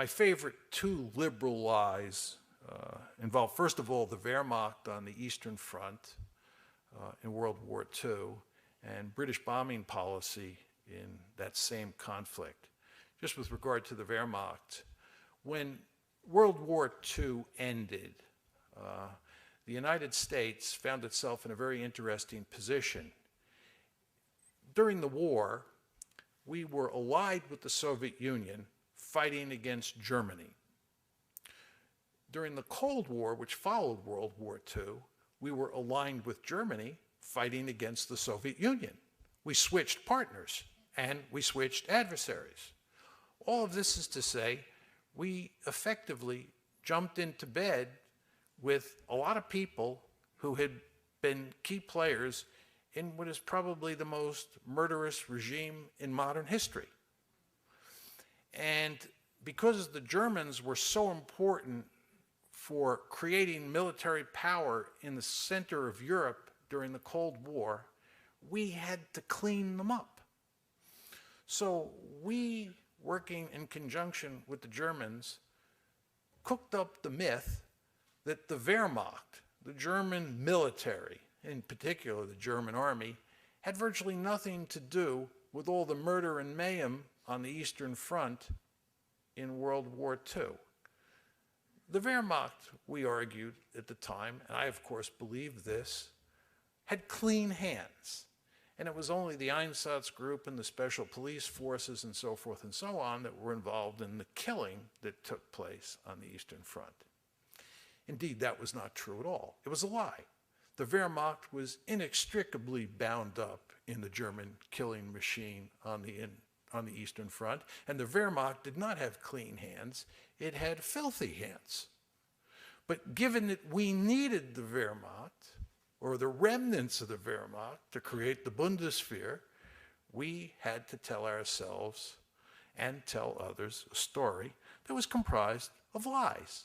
My favorite two liberal lies involve, first of all, the Wehrmacht on the Eastern Front in World War II and British bombing policy in that same conflict. Just with regard to the Wehrmacht, when World War II ended, the United States found itself in a very interesting position. During the war, we were allied with the Soviet Union, fighting against Germany. During the Cold War, which followed World War II, we were aligned with Germany, fighting against the Soviet Union. We switched partners and we switched adversaries. All of this is to say, we effectively jumped into bed with a lot of people who had been key players in what is probably the most murderous regime in modern history. And because the Germans were so important for creating military power in the center of Europe during the Cold War, we had to clean them up. So we, working in conjunction with the Germans, cooked up the myth that the Wehrmacht, the German military, in particular the German army, had virtually nothing to do with all the murder and mayhem on the Eastern Front in World War II. The Wehrmacht, we argued at the time, and I of course believed this, had clean hands. And it was only the Einsatzgruppe and the special police forces and so forth and so on that were involved in the killing that took place on the Eastern Front. Indeed, that was not true at all. It was a lie. The Wehrmacht was inextricably bound up in the German killing machine on the Eastern Front, and the Wehrmacht did not have clean hands, it had filthy hands. But given that we needed the Wehrmacht, or the remnants of the Wehrmacht, to create the Bundeswehr, we had to tell ourselves and tell others a story that was comprised of lies.